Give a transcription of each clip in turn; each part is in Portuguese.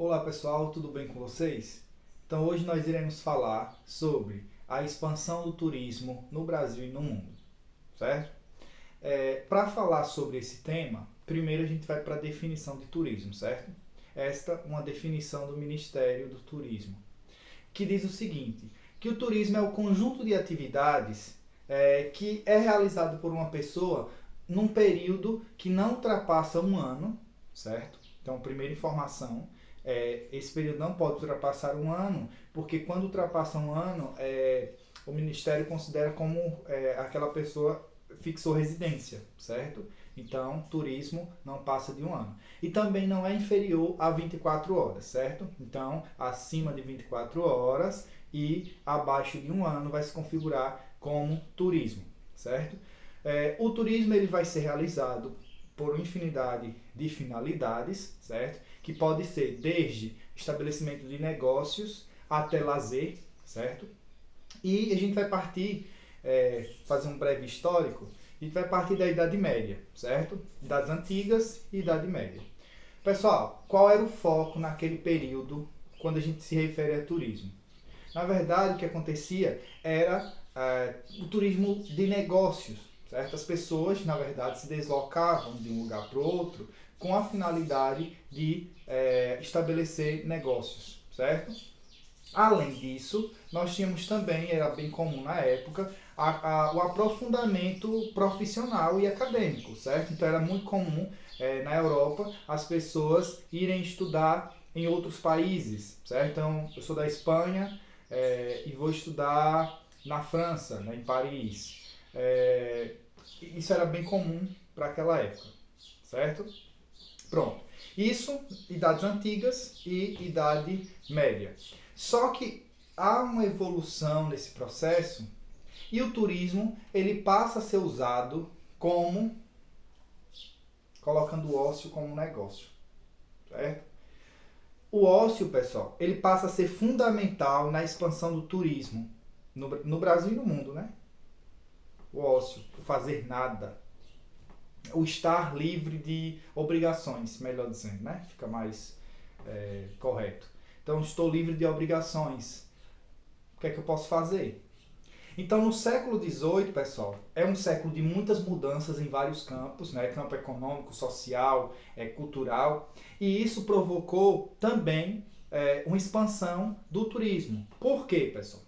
Olá pessoal, tudo bem com vocês? Então hoje nós iremos falar sobre a expansão do turismo no Brasil e no mundo, certo? Para falar sobre esse tema, primeiro a gente vai para a definição de turismo, certo? Esta é uma definição do Ministério do Turismo, que diz o seguinte, que o turismo é o conjunto de atividades que é realizado por uma pessoa num período que não ultrapassa um ano, certo? Então, primeira informação, esse período não pode ultrapassar um ano, porque quando ultrapassa um ano, o Ministério considera como aquela pessoa fixou residência, certo? Então, turismo não passa de um ano. E também não é inferior a 24 horas, certo? Então, acima de 24 horas e abaixo de um ano vai se configurar como turismo, certo? O turismo ele vai ser realizado por uma infinidade de finalidades, certo? Que pode ser desde estabelecimento de negócios até lazer, certo? E a gente vai partir, fazer um breve histórico, a gente vai partir da Idade Média, certo? Idades Antigas e Idade Média. Pessoal, qual era o foco naquele período quando a gente se refere a turismo? Na verdade, o que acontecia era o turismo de negócios, certo? As pessoas, na verdade, se deslocavam de um lugar para o outro com a finalidade de estabelecer negócios, certo? Além disso, nós tínhamos também, era bem comum na época, o aprofundamento profissional e acadêmico, certo? Então era muito comum na Europa as pessoas irem estudar em outros países, certo? Então eu sou da Espanha e vou estudar na França, né, em Paris. Isso era bem comum para aquela época, certo? Pronto. Isso, idades antigas e idade média. Só que há uma evolução nesse processo e o turismo ele passa a ser usado como colocando o ócio como um negócio, certo? O ócio, pessoal, ele passa a ser fundamental na expansão do turismo no Brasil e no mundo, né? O ócio, o fazer nada, o estar livre de obrigações, melhor dizendo, né? Fica mais correto. Então, estou livre de obrigações. O que é que eu posso fazer? Então, no século XVIII, pessoal, é um século de muitas mudanças em vários campos, né? Campo econômico, social, cultural, e isso provocou também uma expansão do turismo. Por quê, pessoal?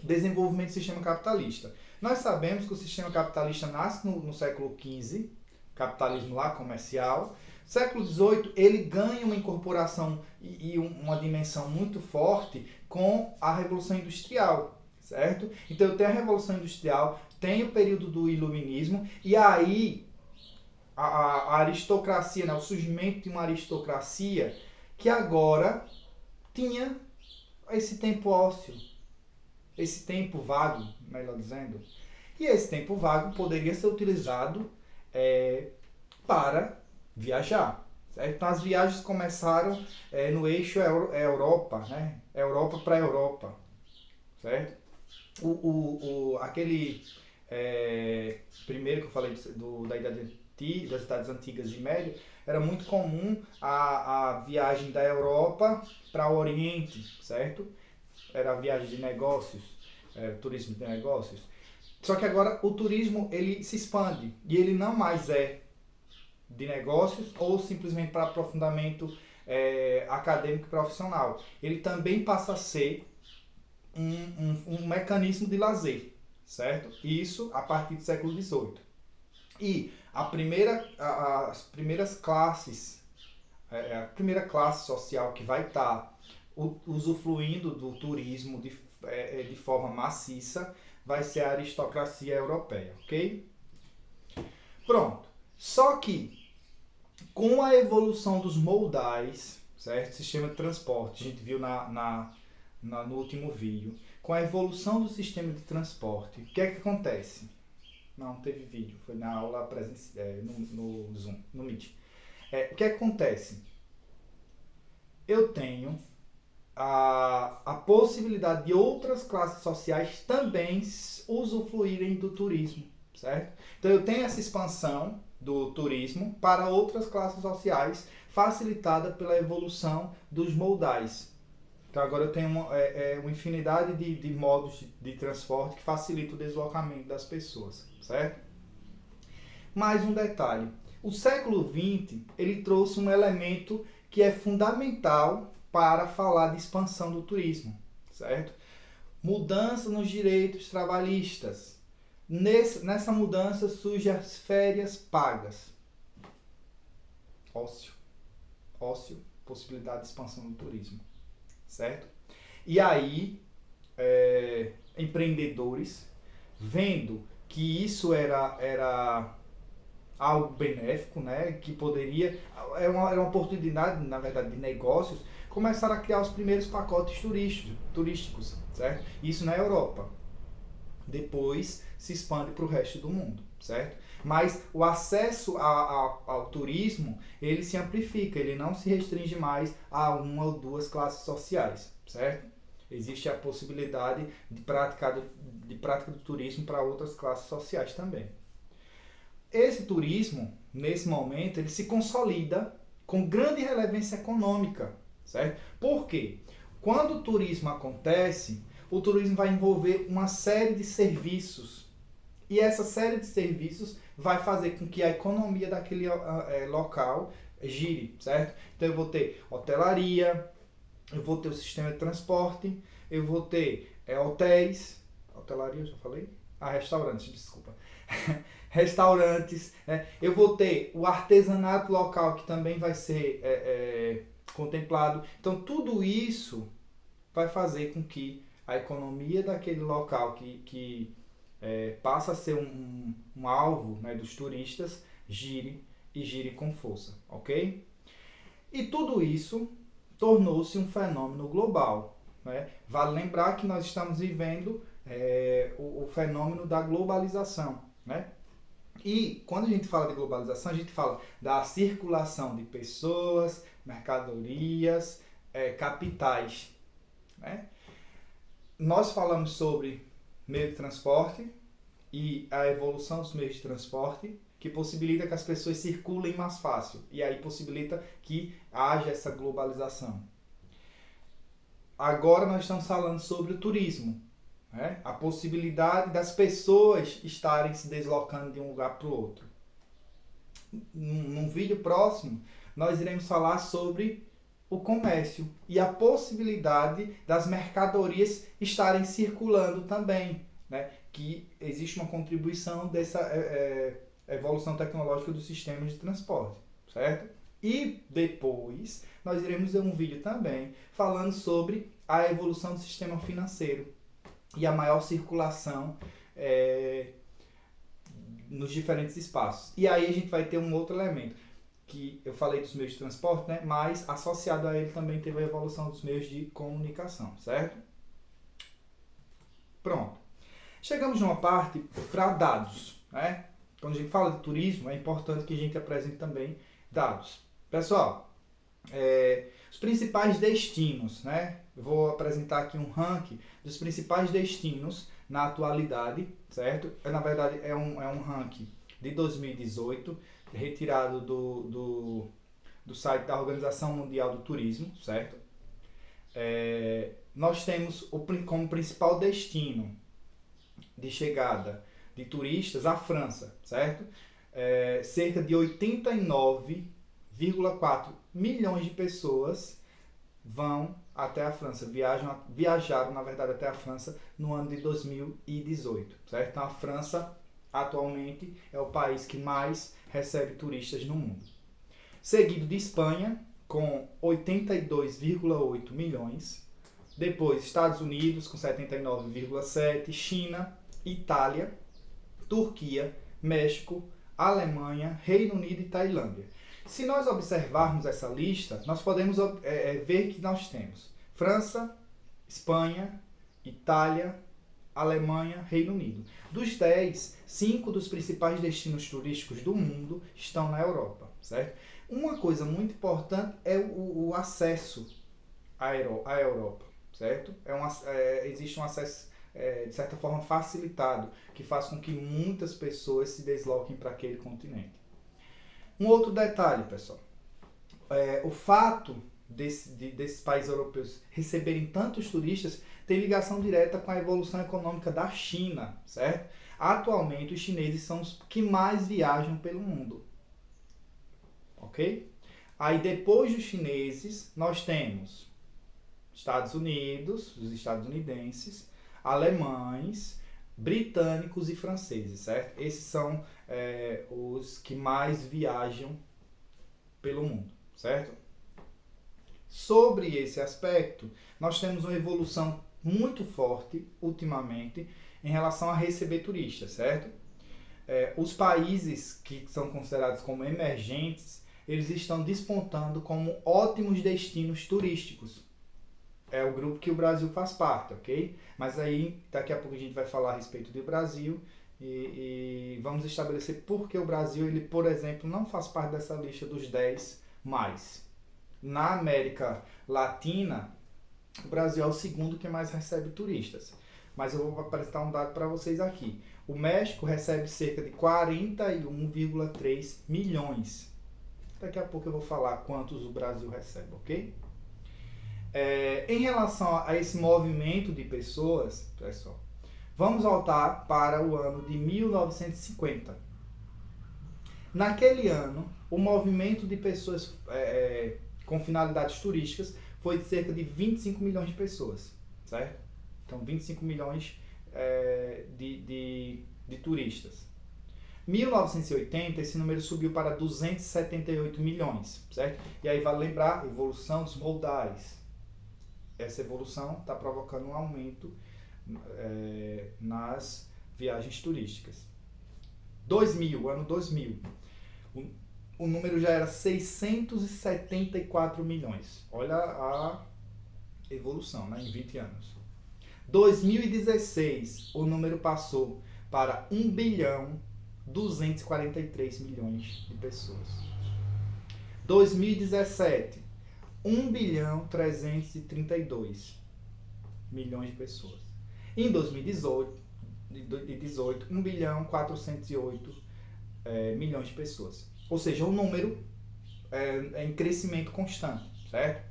Desenvolvimento do sistema capitalista. Nós sabemos que o sistema capitalista nasce no século XV, capitalismo lá comercial. Século XVIII ele ganha uma incorporação e uma dimensão muito forte com a Revolução Industrial, certo? Então eu tenho a Revolução Industrial, tenho o período do Iluminismo e aí a aristocracia, né, o surgimento de uma aristocracia que agora tinha esse tempo ósseo, esse tempo vago, melhor dizendo. E esse tempo vago poderia ser utilizado para viajar. Certo? Então as viagens começaram no eixo Europa, né? Europa para Europa, certo? Aquele primeiro que eu falei da idade das idades antigas e média, era muito comum a viagem da Europa para o Oriente, certo? Era a viagem de negócios, turismo de negócios. Só que agora o turismo ele se expande e ele não mais é de negócios ou simplesmente para aprofundamento acadêmico e profissional. Ele também passa a ser um mecanismo de lazer, certo? Isso a partir do século XVIII. E as primeiras classes, a primeira classe social que vai estar usufruindo do turismo de forma maciça vai ser a aristocracia europeia, ok? Pronto. Só que com a evolução dos moldais, certo? Sistema de transporte, a gente viu no último vídeo. Com a evolução do sistema de transporte, o que é que acontece? Não teve vídeo, foi na aula no Zoom, no Meet. O que acontece? Eu tenho a possibilidade de outras classes sociais também usufruírem do turismo, certo? Então eu tenho essa expansão, do turismo para outras classes sociais, facilitada pela evolução dos modais. Então agora eu tenho uma infinidade de modos de transporte que facilita o deslocamento das pessoas, certo? Mais um detalhe, o século XX ele trouxe um elemento que é fundamental para falar de expansão do turismo, certo? Mudança nos direitos trabalhistas. Nessa mudança surgem as férias pagas. Ócio, possibilidade de expansão do turismo, certo? E aí, empreendedores, vendo que isso era algo benéfico, né, que poderia, era uma oportunidade, na verdade, de negócios, começaram a criar os primeiros pacotes turísticos, certo? Isso na Europa. Depois se expande para o resto do mundo, certo? Mas o acesso ao turismo, ele se amplifica, ele não se restringe mais a uma ou duas classes sociais, certo? Existe a possibilidade de prática do turismo para outras classes sociais também. Esse turismo, nesse momento, ele se consolida com grande relevância econômica, certo? Por quê? Quando o turismo acontece, o turismo vai envolver uma série de serviços. E essa série de serviços vai fazer com que a economia daquele local gire, certo? Então eu vou ter hotelaria, eu vou ter o sistema de transporte, eu vou ter hotéis, hotelaria eu já falei? Restaurantes, desculpa. Restaurantes, eu vou ter o artesanato local que também vai ser contemplado. Então tudo isso vai fazer com que a economia daquele local que passa a ser um alvo, né, dos turistas, gire e gire com força, ok? E tudo isso tornou-se um fenômeno global, né? Vale lembrar que nós estamos vivendo o fenômeno da globalização, né? E quando a gente fala de globalização, a gente fala da circulação de pessoas, mercadorias, capitais, né? Nós falamos sobre meio de transporte e a evolução dos meios de transporte, que possibilita que as pessoas circulem mais fácil, e aí possibilita que haja essa globalização. Agora nós estamos falando sobre o turismo, né? A possibilidade das pessoas estarem se deslocando de um lugar para o outro. Num vídeo próximo, nós iremos falar sobre o comércio e a possibilidade das mercadorias estarem circulando também, né? Que existe uma contribuição dessa evolução tecnológica dos sistemas de transporte, certo? E depois nós iremos ver um vídeo também falando sobre a evolução do sistema financeiro e a maior circulação nos diferentes espaços. E aí a gente vai ter um outro elemento, que eu falei dos meios de transporte, né? Mas associado a ele também teve a evolução dos meios de comunicação, certo? Pronto. Chegamos numa parte para dados, né? Quando a gente fala de turismo, é importante que a gente apresente também dados. Pessoal, os principais destinos, né? Eu vou apresentar aqui um ranking dos principais destinos na atualidade, certo? Na verdade, é um ranking de 2018, retirado do site da Organização Mundial do Turismo, certo? Nós temos como principal destino de chegada de turistas a França, certo? Cerca de 89,4 milhões de pessoas vão até a França, viajaram na verdade até a França no ano de 2018, certo? Então a França atualmente é o país que mais recebe turistas no mundo. Seguido de Espanha com 82,8 milhões, depois Estados Unidos com 79,7, China, Itália, Turquia, México, Alemanha, Reino Unido e Tailândia. Se nós observarmos essa lista, nós podemos ver que nós temos França, Espanha, Itália, Alemanha, Reino Unido. Dos 10, 5 dos principais destinos turísticos do mundo estão na Europa, certo? Uma coisa muito importante é o acesso à Europa, certo? Existe um acesso, de certa forma, facilitado, que faz com que muitas pessoas se desloquem para aquele continente. Um outro detalhe, pessoal. O fato desses países europeus receberem tantos turistas tem ligação direta com a evolução econômica da China, certo? Atualmente, os chineses são os que mais viajam pelo mundo, ok? Aí, depois dos chineses, nós temos Estados Unidos, os estadunidenses, alemães, britânicos e franceses, certo? Esses são os que mais viajam pelo mundo, certo? Sobre esse aspecto, nós temos uma evolução muito forte, ultimamente, em relação a receber turistas, certo? Os países que são considerados como emergentes, eles estão despontando como ótimos destinos turísticos. É o grupo que o Brasil faz parte, ok? Mas aí, daqui a pouco a gente vai falar a respeito do Brasil e vamos estabelecer por que o Brasil, ele, por exemplo, não faz parte dessa lista dos 10 mais. Na América Latina, o Brasil é o segundo que mais recebe turistas. Mas eu vou apresentar um dado para vocês aqui. O México recebe cerca de 41,3 milhões. Daqui a pouco eu vou falar quantos o Brasil recebe, ok? Em relação a esse movimento de pessoas, pessoal, vamos voltar para o ano de 1950. Naquele ano, o movimento de pessoas com finalidades turísticas foi de cerca de 25 milhões de pessoas, certo? Então, 25 milhões de turistas. Em 1980, esse número subiu para 278 milhões, certo? E aí vale lembrar a evolução dos modais. Essa evolução está provocando um aumento nas viagens turísticas. 2000, ano 2000, o número já era 674 milhões. Olha a evolução, né, em 20 anos. 2016, o número passou para 1 bilhão 243 milhões de pessoas. 2017, 1 bilhão 332 milhões de pessoas. Em 2018, 1 bilhão 408 milhões de pessoas. Ou seja, o número é em crescimento constante, certo?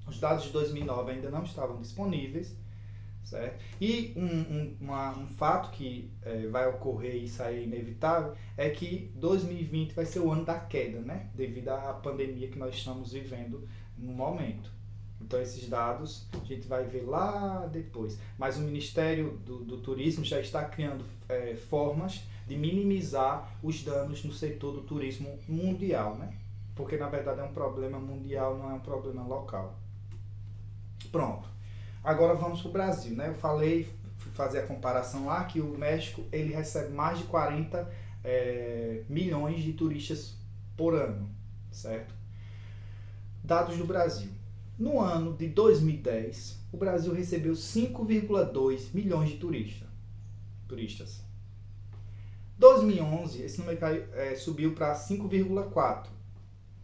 Os dados de 2009 ainda não estavam disponíveis, certo? E um fato que vai ocorrer e isso é inevitável é que 2020 vai ser o ano da queda, né? Devido à pandemia que nós estamos vivendo no momento. Então, esses dados a gente vai ver lá depois. Mas o Ministério do Turismo já está criando formas de minimizar os danos no setor do turismo mundial, né? Porque, na verdade, é um problema mundial, não é um problema local. Pronto. Agora vamos para o Brasil, né? Eu fui fazer a comparação lá que o México ele recebe mais de 40 milhões de turistas por ano, certo? Dados do Brasil. No ano de 2010, o Brasil recebeu 5,2 milhões de turistas. 2011, esse número subiu para 5,4.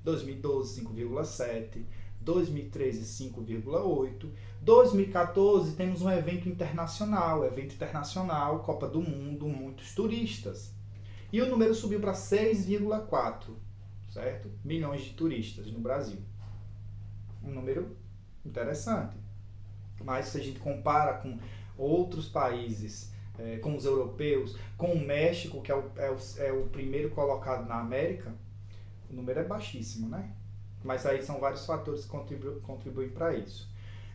2012, 5,7. 2013, 5,8. 2014, temos um evento internacional, Copa do Mundo, muitos turistas. E o número subiu para 6,4, certo? Milhões de turistas no Brasil. Um número interessante. Mas se a gente compara com outros países, com os europeus, com o México, que é o primeiro colocado na América, o número é baixíssimo, né? Mas aí são vários fatores que contribuem para isso.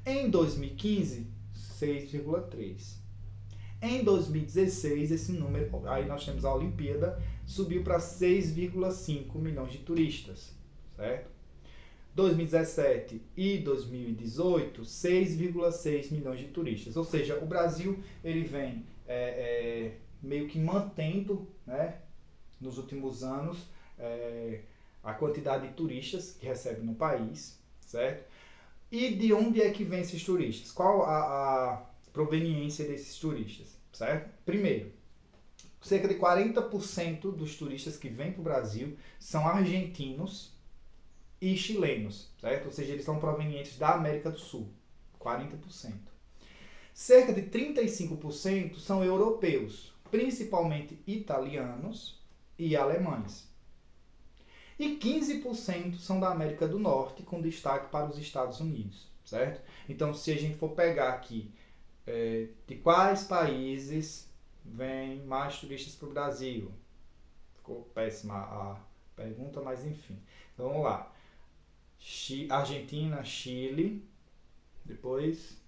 Em 2015, 6,3. Em 2016, esse número, aí nós temos a Olimpíada, subiu para 6,5 milhões de turistas, certo? 2017 e 2018, 6,6 milhões de turistas. Ou seja, o Brasil ele vem meio que mantendo, né, nos últimos anos, a quantidade de turistas que recebe no país, certo? E de onde é que vem esses turistas? Qual a proveniência desses turistas, certo? Primeiro, cerca de 40% dos turistas que vêm para o Brasil são argentinos e chilenos, certo? Ou seja, eles são provenientes da América do Sul, 40%. Cerca de 35% são europeus, principalmente italianos e alemães. e 15% são da América do Norte, com destaque para os Estados Unidos, certo? Então, se a gente for pegar aqui de quais países vêm mais turistas para o Brasil, ficou péssima a pergunta, mas enfim. Então, vamos lá. Argentina, Chile, depois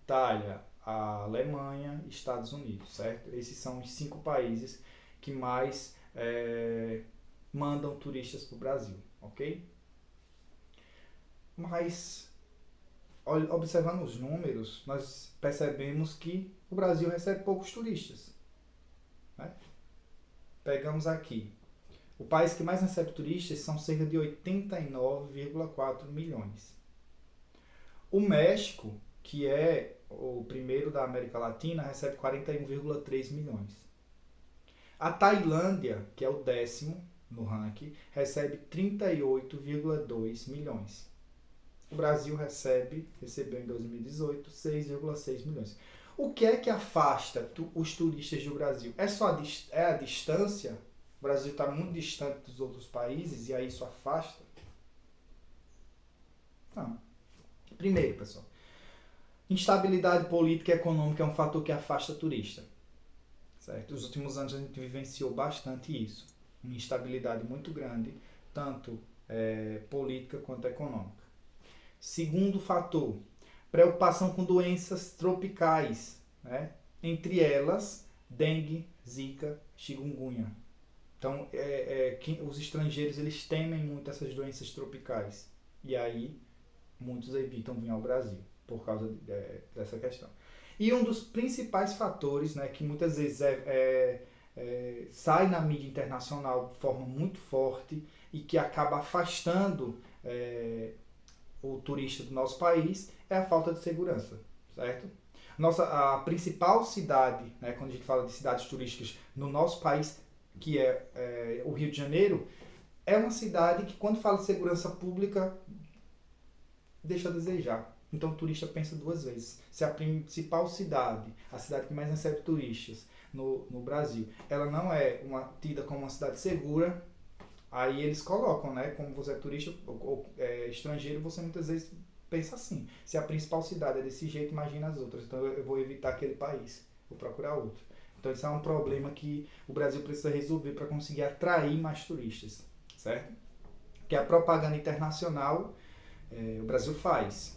Itália, a Alemanha, Estados Unidos, certo? Esses são os 5 países que mais mandam turistas para o Brasil, ok? Mas, observando os números, nós percebemos que o Brasil recebe poucos turistas, né? Pegamos aqui. O país que mais recebe turistas são cerca de 89,4 milhões. O México, que é o primeiro da América Latina, recebe 41,3 milhões. A Tailândia, que é o 10º no ranking, recebe 38,2 milhões. O Brasil recebeu em 2018 6,6 milhões. O que é que afasta os turistas do Brasil? É só a distância? O Brasil está muito distante dos outros países e aí isso afasta? Não. Primeiro, pessoal, instabilidade política e econômica é um fator que afasta turista. Certo? Nos últimos anos a gente vivenciou bastante isso. Uma instabilidade muito grande, tanto política quanto econômica. Segundo fator, preocupação com doenças tropicais, né? Entre elas, dengue, zika, chikungunya. Então, os estrangeiros eles temem muito essas doenças tropicais. E aí, muitos evitam vir ao Brasil por causa dessa questão. E um dos principais fatores, né, que muitas vezes sai na mídia internacional de forma muito forte e que acaba afastando o turista do nosso país, é a falta de segurança, certo? A principal cidade, né, quando a gente fala de cidades turísticas no nosso país, que é o Rio de Janeiro, é uma cidade que, quando fala de segurança pública, deixa a desejar. Então o turista pensa 2 vezes. Se a principal cidade, a cidade que mais recebe turistas no Brasil, ela não é tida como uma cidade segura, aí eles colocam, né? Como você é turista ou estrangeiro, você muitas vezes pensa assim. Se a principal cidade é desse jeito, imagina as outras. Então eu vou evitar aquele país, vou procurar outro. Então isso é um problema que o Brasil precisa resolver para conseguir atrair mais turistas, certo? Que a propaganda internacional o Brasil faz.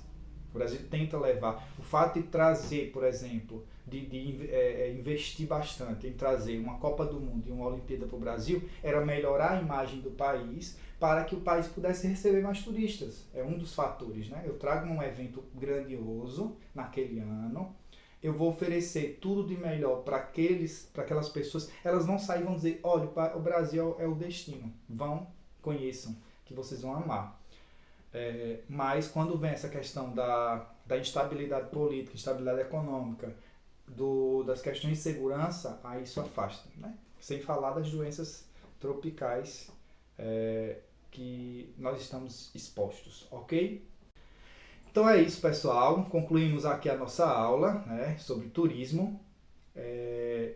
O Brasil tenta levar. O fato de trazer, por exemplo, de investir bastante em trazer uma Copa do Mundo e uma Olimpíada para o Brasil, era melhorar a imagem do país para que o país pudesse receber mais turistas. É um dos fatores, né? Eu trago um evento grandioso naquele ano, eu vou oferecer tudo de melhor para aquelas pessoas, elas vão sair e vão dizer, olha, o Brasil é o destino, vão, conheçam, que vocês vão amar. Mas quando vem essa questão da instabilidade política, instabilidade econômica, das questões de segurança, aí isso afasta, né? Sem falar das doenças tropicais que nós estamos expostos, ok? Então é isso, pessoal. Concluímos aqui a nossa aula, né, sobre turismo.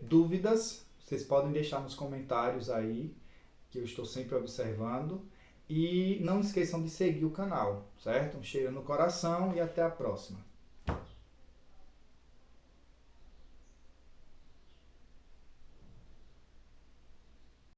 Dúvidas, vocês podem deixar nos comentários aí, que eu estou sempre observando. E não esqueçam de seguir o canal, certo? Um cheiro no coração e até a próxima.